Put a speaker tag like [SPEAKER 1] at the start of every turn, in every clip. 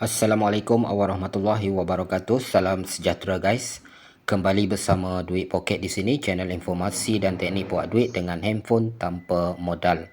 [SPEAKER 1] Assalamualaikum warahmatullahi wabarakatuh. Salam sejahtera guys. Kembali bersama Duit Poket di sini, channel informasi dan teknik buat duit dengan handphone tanpa modal.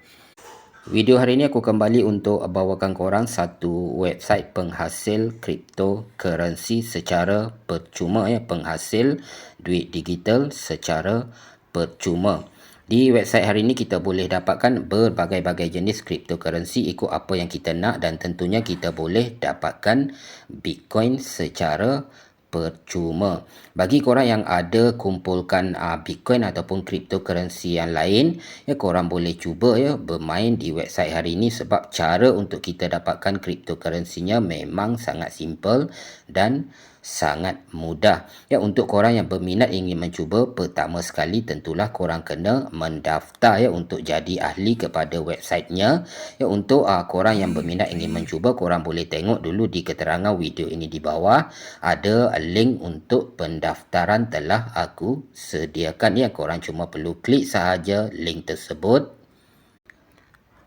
[SPEAKER 1] Video hari ini aku kembali untuk bawakan korang satu website penghasil cryptocurrency secara percuma penghasil duit digital secara percuma. Di website hari ini kita boleh dapatkan berbagai-bagai jenis cryptocurrency ikut apa yang kita nak, dan tentunya kita boleh dapatkan Bitcoin secara percuma. Bagi korang yang ada kumpulkan Bitcoin ataupun cryptocurrency yang lain, korang boleh cuba bermain di website hari ini, sebab cara untuk kita dapatkan cryptocurrency-nya memang sangat simple dan sangat mudah. Untuk korang yang berminat ingin mencuba, pertama sekali tentulah korang kena mendaftar untuk jadi ahli kepada websitenya. Untuk korang yang berminat ingin mencuba, korang boleh tengok dulu di keterangan video ini di bawah, ada link untuk pendaftaran telah aku sediakan. Korang cuma perlu klik sahaja link tersebut.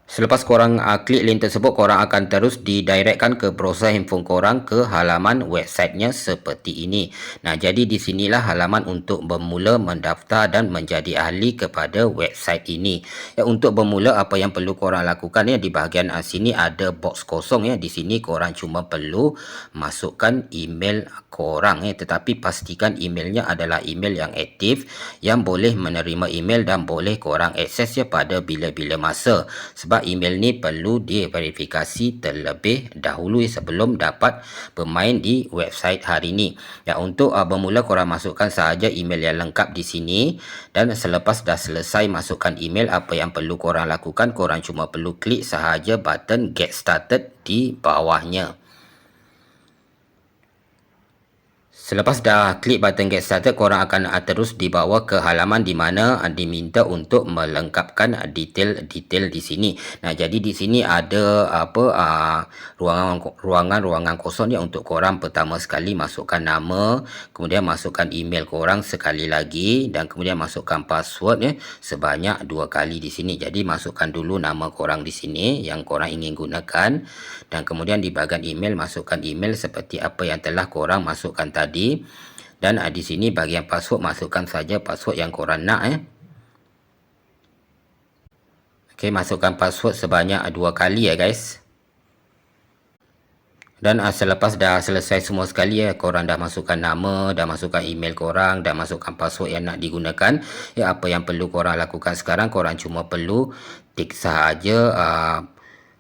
[SPEAKER 1] Selepas korang klik link tersebut, korang akan terus didirectkan ke browser handphone korang ke halaman websitenya seperti ini. Nah, jadi di sinilah halaman untuk bermula mendaftar dan menjadi ahli kepada website ini. Untuk bermula, apa yang perlu korang lakukan di bahagian sini ada box kosong. Di sini korang cuma perlu masukkan email korang. Tetapi pastikan emailnya adalah email yang aktif, yang boleh menerima email dan boleh korang akses pada bila-bila masa. Sebab email ni perlu diverifikasi terlebih dahulu sebelum dapat bermain di website hari ini. Untuk bermula, korang masukkan sahaja email yang lengkap di sini, dan selepas dah selesai masukkan email, apa yang perlu korang lakukan, korang cuma perlu klik sahaja button get started di bawahnya. Selepas dah klik button get started, korang akan terus dibawa ke halaman di mana diminta untuk melengkapkan detail-detail di sini. Nah, jadi di sini ada ruangan kosong untuk korang pertama sekali masukkan nama, kemudian masukkan email korang sekali lagi, dan kemudian masukkan password sebanyak 2 kali di sini. Jadi masukkan dulu nama korang di sini yang korang ingin gunakan, dan kemudian di bahagian email masukkan email seperti apa yang telah korang masukkan tadi. Dan di sini bahagian password, masukkan saja password yang korang nak. Okey, masukkan password sebanyak 2 kali guys. Dan selepas dah selesai semua sekali korang dah masukkan nama, dah masukkan email korang, dah masukkan password yang nak digunakan, apa yang perlu korang lakukan sekarang, korang cuma perlu tik sahaja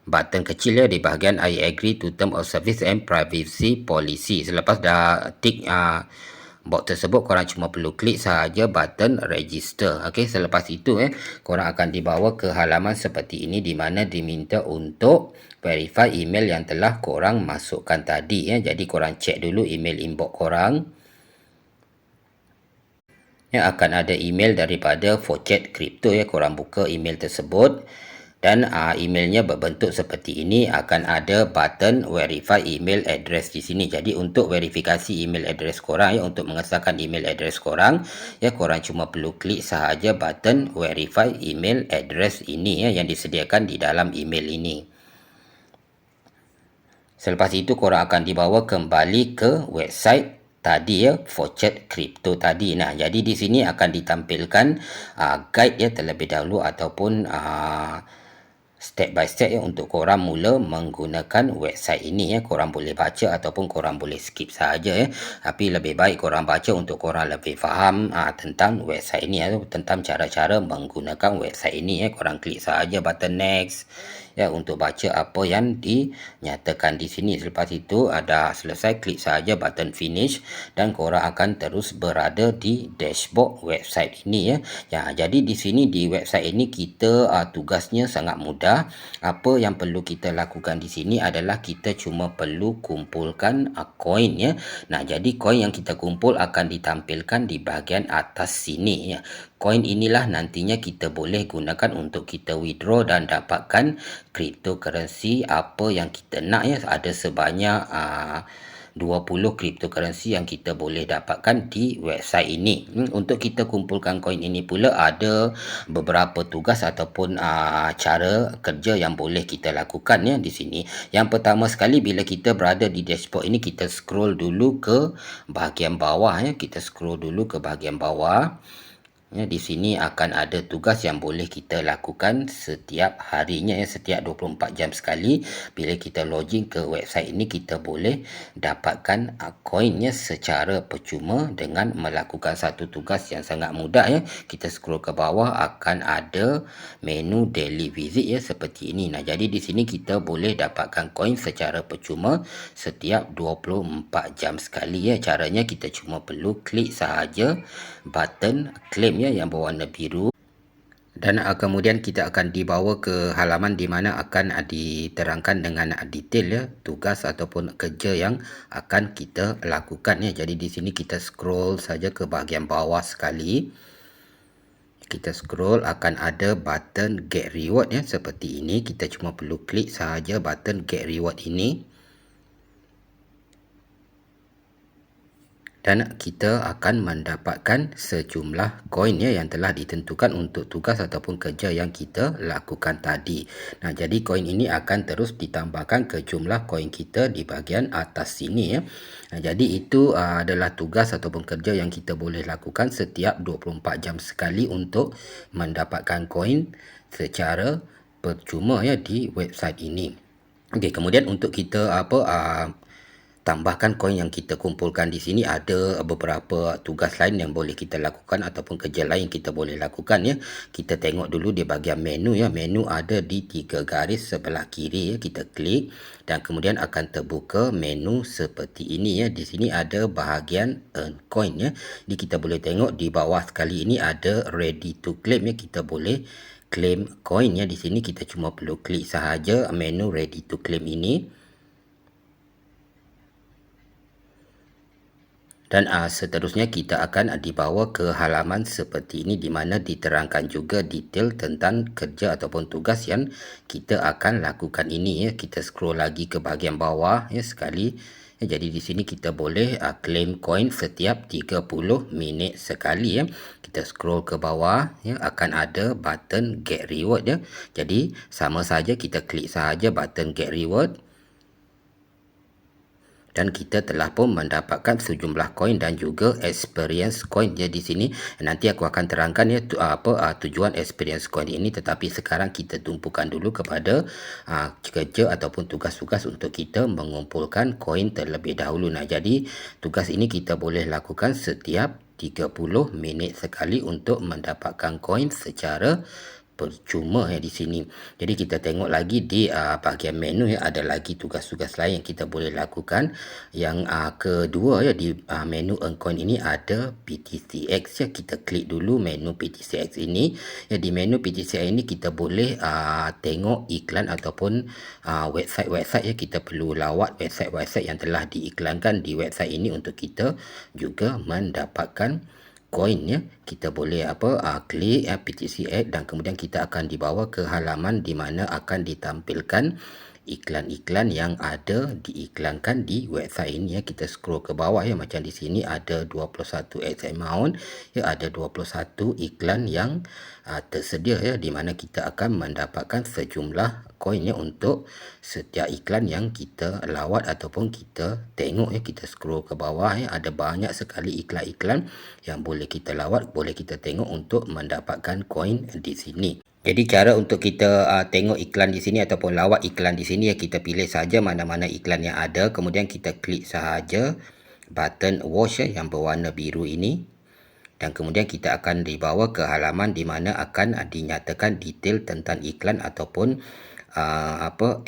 [SPEAKER 1] button kecil di bahagian I agree to term of service and privacy policy. Selepas dah tik box tersebut, korang cuma perlu klik sahaja button register. Okey, selepas itu korang akan dibawa ke halaman seperti ini, di mana diminta untuk verify email yang telah korang masukkan tadi. Jadi korang cek dulu email inbox korang. Akan ada email daripada Forchat Crypto. Korang buka email tersebut, dan emailnya berbentuk seperti ini. Akan ada button verify email address di sini. Jadi untuk verifikasi email address korang, untuk mengesahkan email address korang, korang cuma perlu klik sahaja button verify email address ini yang disediakan di dalam email ini. Selepas itu korang akan dibawa kembali ke website tadi Forchat Crypto tadi. Nah, jadi di sini akan ditampilkan guide terlebih dahulu, ataupun step by step untuk korang mula menggunakan website ini. Korang boleh baca ataupun korang boleh skip saja tapi lebih baik korang baca untuk korang lebih faham tentang website ini, tentang cara-cara menggunakan website ini. Korang klik sahaja button next untuk baca apa yang dinyatakan di sini. Selepas itu dah selesai, klik sahaja button finish, dan korang akan terus berada di dashboard website ini. Jadi di sini di website ini kita tugasnya sangat mudah. Apa yang perlu kita lakukan di sini adalah kita cuma perlu kumpulkan koin Nah, jadi koin yang kita kumpul akan ditampilkan di bahagian atas sini. Koin inilah nantinya kita boleh gunakan untuk kita withdraw dan dapatkan cryptocurrency apa yang kita nak Ada sebanyak 20 cryptocurrency yang kita boleh dapatkan di website ini. Untuk kita kumpulkan koin ini pula ada beberapa tugas ataupun cara kerja yang boleh kita lakukan ya di sini. Yang pertama sekali, bila kita berada di dashboard ini, kita scroll dulu ke bahagian bawah ya. Kita scroll dulu ke bahagian bawah. Ya, di sini akan ada tugas yang boleh kita lakukan setiap harinya ya, setiap 24 jam sekali. Bila kita login ke website ini, kita boleh dapatkan koinnya secara percuma dengan melakukan satu tugas yang sangat mudah ya. Kita scroll ke bawah, akan ada menu daily visit ya, seperti ini. Nah, jadi di sini kita boleh dapatkan koin secara percuma setiap 24 jam sekali ya. Caranya kita cuma perlu klik sahaja button claim ya yang berwarna biru, dan kemudian kita akan dibawa ke halaman di mana akan diterangkan dengan detail ya tugas ataupun kerja yang akan kita lakukan ya. Jadi di sini kita scroll saja ke bahagian bawah sekali. Kita scroll, akan ada button get reward ya, seperti ini. Kita cuma perlu klik sahaja button get reward ini. Dan kita akan mendapatkan sejumlah koin ya yang telah ditentukan untuk tugas ataupun kerja yang kita lakukan tadi. Nah, jadi koin ini akan terus ditambahkan ke jumlah koin kita di bahagian atas sini ya. Nah, jadi itu adalah tugas ataupun kerja yang kita boleh lakukan setiap 24 jam sekali untuk mendapatkan koin secara percuma ya di website ini. Okey, kemudian untuk kita tambahkan koin yang kita kumpulkan di sini, ada beberapa tugas lain yang boleh kita lakukan ataupun kerja lain kita boleh lakukan ya. Kita tengok dulu di bahagian menu ya. Menu ada di 3 garis sebelah kiri ya. Kita klik dan kemudian akan terbuka menu seperti ini ya. Di sini ada bahagian earn coin ya. Jadi kita boleh tengok di bawah sekali ini ada ready to claim ya. Kita boleh claim coin ya. Di sini kita cuma perlu klik sahaja menu ready to claim ini. Dan seterusnya kita akan dibawa ke halaman seperti ini di mana diterangkan juga detail tentang kerja ataupun tugas yang kita akan lakukan ini ya. Kita scroll lagi ke bahagian bawah ya sekali. Ya, jadi di sini kita boleh claim coin setiap 30 minit sekali ya. Kita scroll ke bawah ya, akan ada button get reward ya. Jadi sama saja, kita klik sahaja button get reward. Dan kita telah pun mendapatkan sejumlah koin dan juga experience coin ya di sini. Nanti aku akan terangkan ya tujuan experience coin ini, tetapi sekarang kita tumpukan dulu kepada kerja ataupun tugas-tugas untuk kita mengumpulkan koin terlebih dahulu. Nah, jadi tugas ini kita boleh lakukan setiap 30 minit sekali untuk mendapatkan koin secara percuma ya di sini. Jadi kita tengok lagi di bahagian menu ya, ada lagi tugas-tugas lain yang kita boleh lakukan. Yang kedua ya, di menu earn coin ini ada PTCX ya. Kita klik dulu menu PTCX ini ya. Di menu PTCX ini kita boleh tengok iklan ataupun website-website ya. Kita perlu lawat website-website yang telah diiklankan di website ini untuk kita juga mendapatkan koin ya. Kita boleh klik PTC Add dan kemudian kita akan dibawa ke halaman di mana akan ditampilkan iklan-iklan yang ada diiklankan di website ini ya. Kita scroll ke bawah ya, macam di sini ada 21 X amount ya, ada 21 iklan yang tersedia ya, di mana kita akan mendapatkan sejumlah koin ya untuk setiap iklan yang kita lawat ataupun kita tengok ya. Kita scroll ke bawah ya, ada banyak sekali iklan-iklan yang boleh kita lawat, boleh kita tengok untuk mendapatkan koin di sini. Jadi cara untuk kita tengok iklan di sini ataupun lawat iklan di sini ya, kita pilih saja mana-mana iklan yang ada, kemudian kita klik sahaja button watch ya, yang berwarna biru ini. Dan kemudian kita akan dibawa ke halaman di mana akan dinyatakan detail tentang iklan ataupun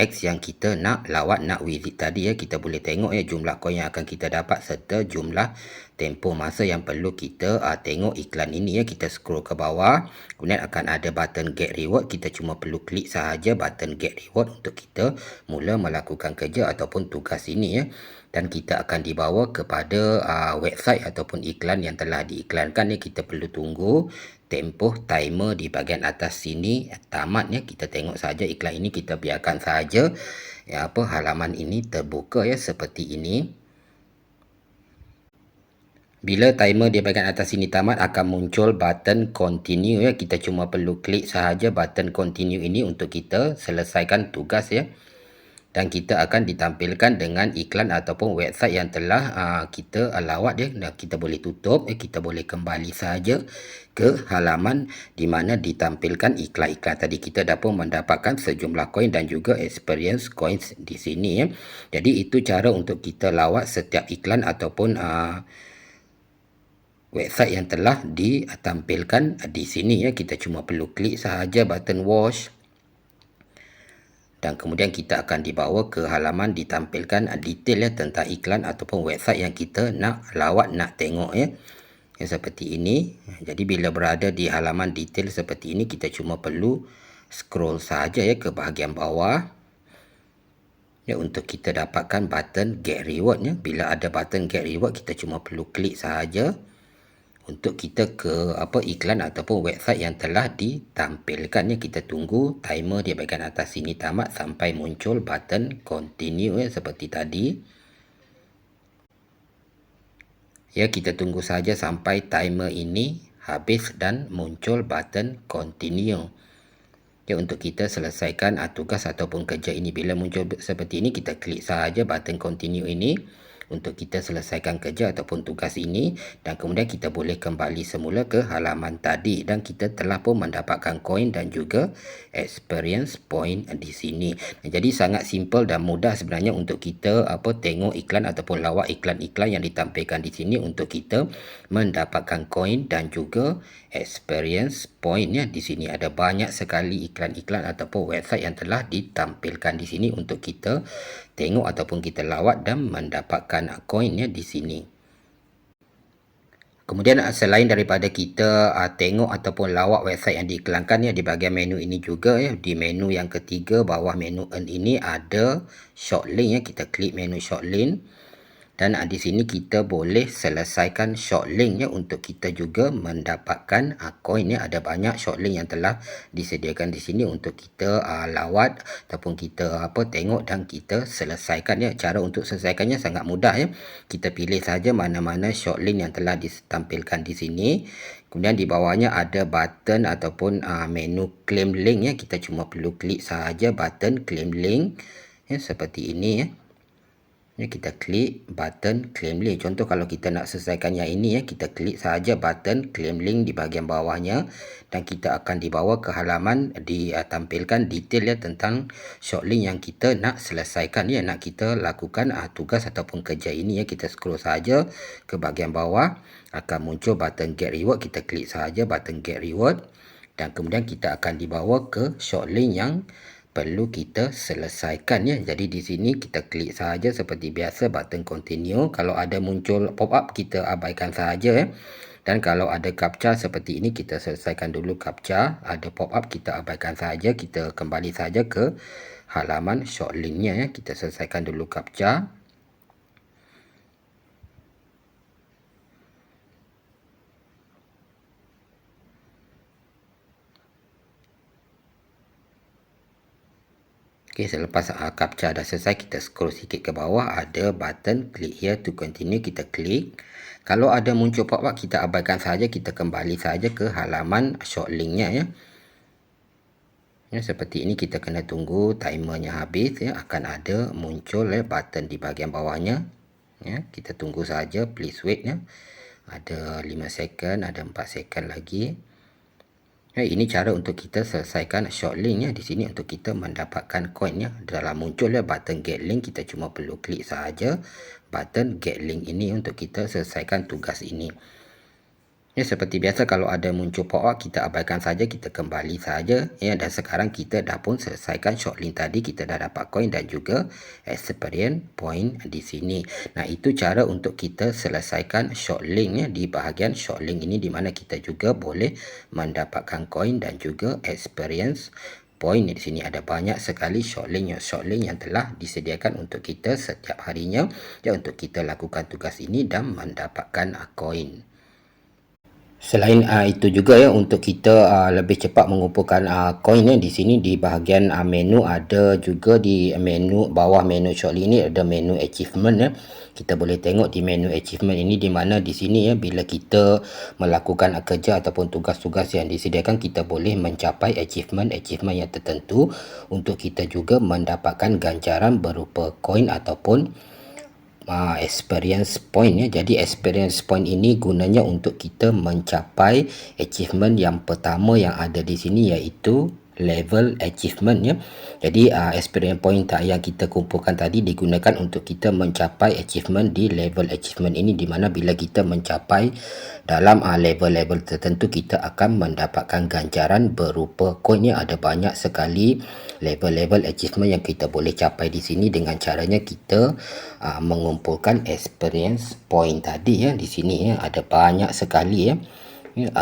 [SPEAKER 1] X yang kita nak lawat, nak visit tadi ya. Kita boleh tengok ya jumlah koin yang akan kita dapat serta jumlah tempoh masa yang perlu kita tengok iklan ini ya. Kita scroll ke bawah, kemudian akan ada button get reward. Kita cuma perlu klik sahaja button get reward untuk kita mula melakukan kerja ataupun tugas ini ya. Dan kita akan dibawa kepada website ataupun iklan yang telah diiklankan ya. Kita perlu tunggu tempoh timer di bahagian atas sini tamat ya. Kita tengok saja iklan ini, kita biarkan saja ya halaman ini terbuka ya seperti ini. Bila timer di bahagian atas sini tamat, akan muncul button continue ya. Kita cuma perlu klik sahaja button continue ini untuk kita selesaikan tugas ya. Dan kita akan ditampilkan dengan iklan ataupun website yang telah kita lawat ya. Dan kita boleh tutup ya. Kita boleh kembali sahaja ke halaman di mana ditampilkan iklan-iklan tadi. Kita dapat mendapatkan sejumlah koin dan juga experience coins di sini ya. Jadi itu cara untuk kita lawat setiap iklan ataupun website yang telah ditampilkan di sini ya. Kita cuma perlu klik sahaja button watch dan kemudian kita akan dibawa ke halaman ditampilkan detail ya tentang iklan ataupun website yang kita nak lawat, nak tengok ya. Yang seperti ini. Jadi bila berada di halaman detail seperti ini, kita cuma perlu scroll sahaja ya ke bahagian bawah ya untuk kita dapatkan button get reward ya. Bila ada button get reward, kita cuma perlu klik sahaja untuk kita ke iklan ataupun website yang telah ditampilkan ya. Kita tunggu timer di bahagian atas sini tamat sampai muncul button continue ya seperti tadi. Ya, kita tunggu saja sampai timer ini habis dan muncul button continue. Ya, untuk kita selesaikan tugas ataupun kerja ini. Bila muncul seperti ini, kita klik sahaja button continue ini untuk kita selesaikan kerja ataupun tugas ini, dan kemudian kita boleh kembali semula ke halaman tadi dan kita telah pun mendapatkan koin dan juga experience point di sini. Jadi sangat simple dan mudah sebenarnya untuk kita tengok iklan ataupun lawat iklan-iklan yang ditampilkan di sini untuk kita mendapatkan koin dan juga experience point ya. Di sini ada banyak sekali iklan-iklan ataupun website yang telah ditampilkan di sini untuk kita tengok ataupun kita lawat dan mendapatkan koin ya di sini. Kemudian selain daripada kita tengok ataupun lawat website yang diiklankan ya, di bahagian menu ini juga ya, di menu yang ketiga bawah menu earn ini ada short link ya. Kita klik menu short link. Dan di sini kita boleh selesaikan short link ya untuk kita juga mendapatkan koin ya. Ada banyak short link yang telah disediakan di sini untuk kita lawat ataupun kita tengok dan kita selesaikan ya. Cara untuk selesaikannya sangat mudah ya. Kita pilih saja mana-mana short link yang telah ditampilkan di sini. Kemudian di bawahnya ada button ataupun menu claim link ya. Kita cuma perlu klik sahaja button claim link ya seperti ini ya. Ya, kita klik button claim link. Contoh kalau kita nak selesaikan yang ini ya, kita klik sahaja button claim link di bahagian bawahnya dan kita akan dibawa ke halaman ditampilkan detail ya tentang short link yang kita nak selesaikan ya, nak kita lakukan tugas ataupun kerja ini ya. Kita scroll sahaja ke bahagian bawah, akan muncul button get reward. Kita klik sahaja button get reward dan kemudian kita akan dibawa ke short link yang perlu kita selesaikan ya. Jadi di sini kita klik sahaja seperti biasa button continue. Kalau ada muncul pop up, kita abaikan sahaja ya. Dan kalau ada captcha seperti ini, kita selesaikan dulu captcha. Ada pop up, kita abaikan sahaja. Kita kembali sahaja ke halaman short linknya ya. Kita selesaikan dulu captcha. Okay, selepas captcha dah selesai, kita scroll sikit ke bawah, ada button click here to continue. Kita klik. Kalau ada muncul pop-up, kita abaikan saja. Kita kembali saja ke halaman short linknya ya. Ya, seperti ini kita kena tunggu timernya habis ya. Akan ada muncul button di bahagian bawahnya. Ya, kita tunggu saja, please wait ya. Ada 5 second, ada 4 second lagi. Ya, ini cara untuk kita selesaikan short link ya. Di sini untuk kita mendapatkan koin ya. Dalam muncul ya button get link, kita cuma perlu klik sahaja button get link ini untuk kita selesaikan tugas ini. Ya, seperti biasa kalau ada muncul pop-up, kita abaikan saja, kita kembali saja ya. Dan sekarang kita dah pun selesaikan short link tadi, kita dah dapat koin dan juga experience point di sini. Nah, itu cara untuk kita selesaikan short link ya di bahagian short link ini, di mana kita juga boleh mendapatkan koin dan juga experience point. Di sini ada banyak sekali short link yang telah disediakan untuk kita setiap harinya ya, untuk kita lakukan tugas ini dan mendapatkan koin. Selain itu juga ya, untuk kita lebih cepat mengumpulkan koin ya, di sini di bahagian menu ada juga, di menu bawah menu shortlist ini ada menu achievement ya. Kita boleh tengok di menu achievement ini, di mana di sini ya, bila kita melakukan kerja ataupun tugas-tugas yang disediakan, kita boleh mencapai achievement yang tertentu untuk kita juga mendapatkan ganjaran berupa koin ataupun experience point ya. Jadi experience point ini gunanya untuk kita mencapai achievement yang pertama yang ada di sini, iaitu level achievement ya. Jadi experience point yang kita kumpulkan tadi digunakan untuk kita mencapai achievement di level achievement ini, di mana bila kita mencapai dalam level-level tertentu, kita akan mendapatkan ganjaran berupa koin ya. Ada banyak sekali level-level achievement yang kita boleh capai di sini dengan caranya kita mengumpulkan experience point tadi ya. Di sini ya ada banyak sekali ya,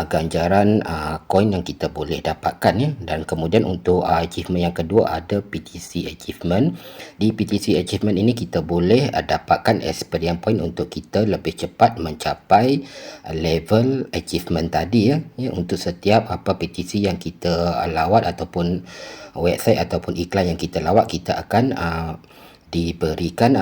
[SPEAKER 1] ganjaran koin yang kita boleh dapatkan ya. Dan kemudian untuk achievement yang kedua ada PTC achievement. Di PTC achievement ini kita boleh dapatkan experience point untuk kita lebih cepat mencapai level achievement tadi ya. Untuk setiap PTC yang kita lawat ataupun website ataupun iklan yang kita lawat, kita akan diberikan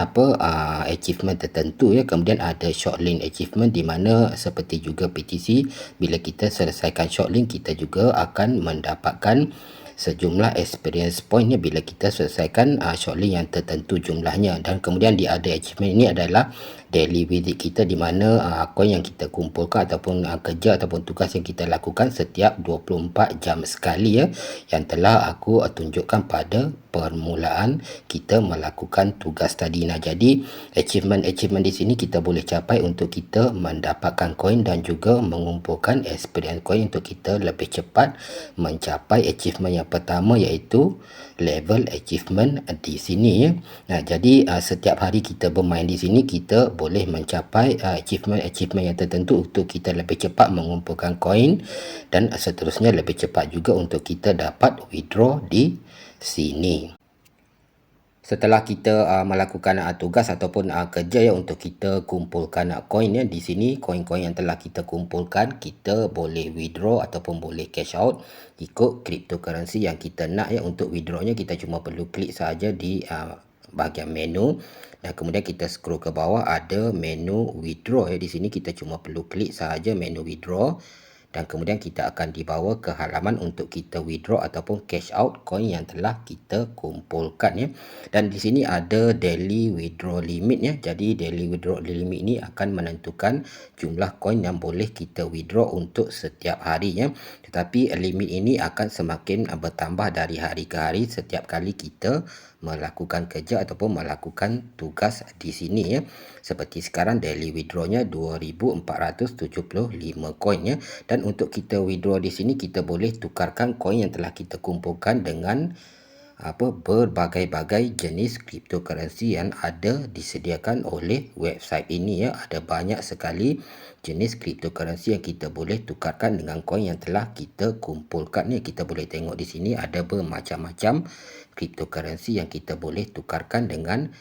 [SPEAKER 1] achievement tertentu ya. Kemudian ada shortlink achievement, di mana seperti juga PTC, bila kita selesaikan shortlink, kita juga akan mendapatkan sejumlah experience point ya bila kita selesaikan shortlink yang tertentu jumlahnya. Dan kemudian di ada achievement ini adalah daily visit kita, di mana koin yang kita kumpulkan ataupun kerja ataupun tugas yang kita lakukan setiap 24 jam sekali ya, yang telah aku tunjukkan pada permulaan kita melakukan tugas tadi. Nah, jadi achievement di sini kita boleh capai untuk kita mendapatkan koin dan juga mengumpulkan experience koin untuk kita lebih cepat mencapai achievement yang pertama, iaitu level achievement di sini ya. Nah, jadi setiap hari kita bermain di sini, kita boleh mencapai achievement yang tertentu untuk kita lebih cepat mengumpulkan koin, dan seterusnya lebih cepat juga untuk kita dapat withdraw di sini. Setelah kita melakukan tugas ataupun kerja ya, untuk kita kumpulkan koin ya, di sini koin-koin yang telah kita kumpulkan kita boleh withdraw ataupun boleh cash out ikut cryptocurrency yang kita nak ya. Untuk withdrawnya kita cuma perlu klik saja di bahagian menu, dan kemudian kita scroll ke bawah ada menu withdraw ya. Di sini kita cuma perlu klik saja menu withdraw, dan kemudian kita akan dibawa ke halaman untuk kita withdraw ataupun cash out koin yang telah kita kumpulkan ya. Dan di sini ada daily withdraw limit ya. Jadi daily withdraw limit ini akan menentukan jumlah koin yang boleh kita withdraw untuk setiap hari ya. Tetapi limit ini akan semakin bertambah dari hari ke hari setiap kali kita melakukan kerja ataupun melakukan tugas di sini ya. Seperti sekarang daily withdrawnya 2475 koin ya. Dan untuk kita withdraw di sini, kita boleh tukarkan koin yang telah kita kumpulkan dengan berbagai-bagai jenis cryptocurrency yang ada disediakan oleh website ini ya. Ada banyak sekali jenis cryptocurrency yang kita boleh tukarkan dengan koin yang telah kita kumpulkan ya. Kita boleh tengok di sini ada bermacam-macam cryptocurrency yang kita boleh tukarkan dengan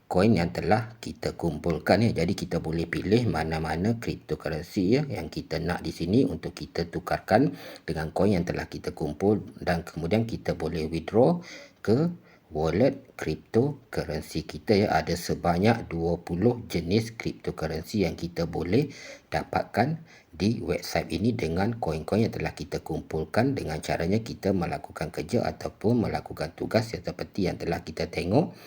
[SPEAKER 1] koin yang telah kita kumpulkan ya. Jadi kita boleh pilih mana-mana cryptocurrency ya yang kita nak di sini untuk kita tukarkan dengan koin yang telah kita kumpul, dan kemudian kita boleh withdraw ke wallet cryptocurrency kita ya. Ada sebanyak 20 jenis cryptocurrency yang kita boleh dapatkan di website ini dengan koin-koin yang telah kita kumpulkan. Dengan caranya kita melakukan kerja ataupun melakukan tugas yang seperti yang telah kita tengok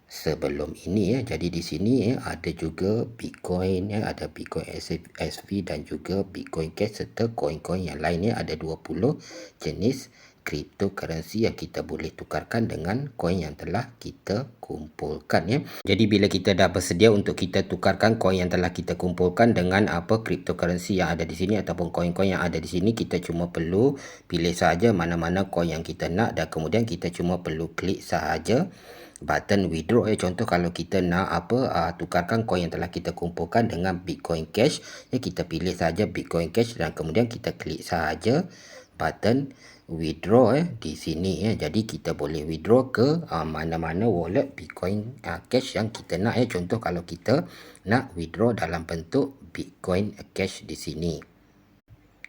[SPEAKER 1] sebelum ini ya. Jadi di sini ya ada juga Bitcoin ya, ada Bitcoin SV dan juga Bitcoin Cash serta koin-koin yang lainnya. Ada 20 jenis cryptocurrency yang kita boleh tukarkan dengan koin yang telah kita kumpulkan ya. Jadi bila kita dah bersedia untuk kita tukarkan koin yang telah kita kumpulkan dengan cryptocurrency yang ada di sini ataupun koin-koin yang ada di sini, kita cuma perlu pilih saja mana-mana koin yang kita nak, dan kemudian kita cuma perlu klik sahaja button withdraw ya. Contoh kalau kita nak tukarkan koin yang telah kita kumpulkan dengan Bitcoin Cash ya, kita pilih saja Bitcoin Cash dan kemudian kita klik sahaja button withdraw di sini Jadi kita boleh withdraw ke mana-mana wallet Bitcoin Cash yang kita nak Contoh kalau kita nak withdraw dalam bentuk Bitcoin Cash di sini.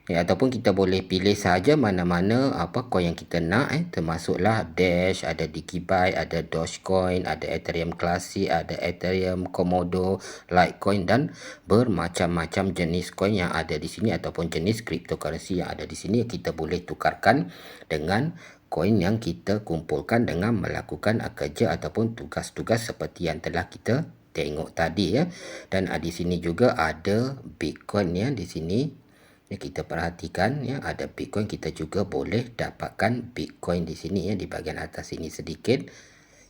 [SPEAKER 1] Ataupun kita boleh pilih saja mana-mana coin yang kita nak termasuklah Dash, ada Digibyte, ada Dogecoin, ada Ethereum Classic, ada Ethereum Komodo, Litecoin dan bermacam-macam jenis coin yang ada di sini ataupun jenis cryptocurrency yang ada di sini. Kita boleh tukarkan dengan koin yang kita kumpulkan dengan melakukan kerja ataupun tugas-tugas seperti yang telah kita tengok tadi Dan di sini juga ada Bitcoin di sini. Kita perhatikan ada Bitcoin, kita juga boleh dapatkan Bitcoin di sini di bahagian atas sini sedikit.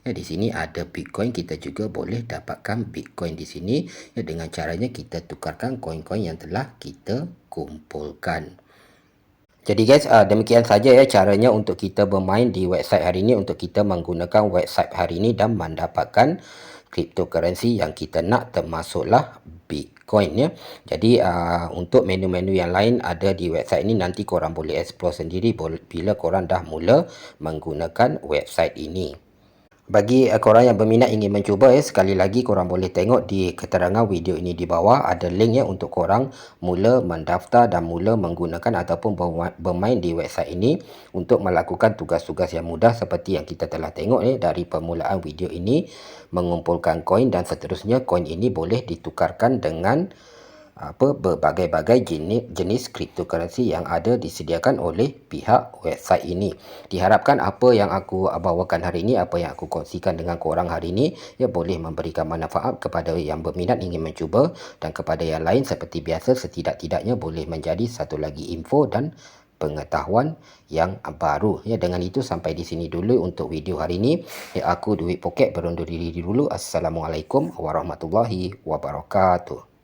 [SPEAKER 1] Di sini ada Bitcoin, kita juga boleh dapatkan Bitcoin di sini dengan caranya kita tukarkan koin-koin yang telah kita kumpulkan. Jadi guys, demikian saja caranya untuk kita bermain di website hari ini, untuk kita menggunakan website hari ini dan mendapatkan cryptocurrency yang kita nak, termasuklah Bitcoin Jadi untuk menu-menu yang lain ada di website ini, nanti korang boleh explore sendiri bila korang dah mula menggunakan website ini. Bagi korang yang berminat ingin mencuba sekali lagi korang boleh tengok di keterangan video ini di bawah, ada link untuk korang mula mendaftar dan mula menggunakan ataupun bermain di website ini untuk melakukan tugas-tugas yang mudah seperti yang kita telah tengok dari permulaan video ini, mengumpulkan koin dan seterusnya. Koin ini boleh ditukarkan dengan berbagai-bagai jenis cryptocurrency yang ada disediakan oleh pihak website ini. Diharapkan apa yang aku bawakan hari ini, apa yang aku kongsikan dengan korang hari ini boleh memberikan manfaat kepada yang berminat ingin mencuba, dan kepada yang lain seperti biasa setidak-tidaknya boleh menjadi satu lagi info dan pengetahuan yang baru. Dengan itu sampai di sini dulu untuk video hari ini. Aku Duit Poket berundur diri dulu. Assalamualaikum warahmatullahi wabarakatuh.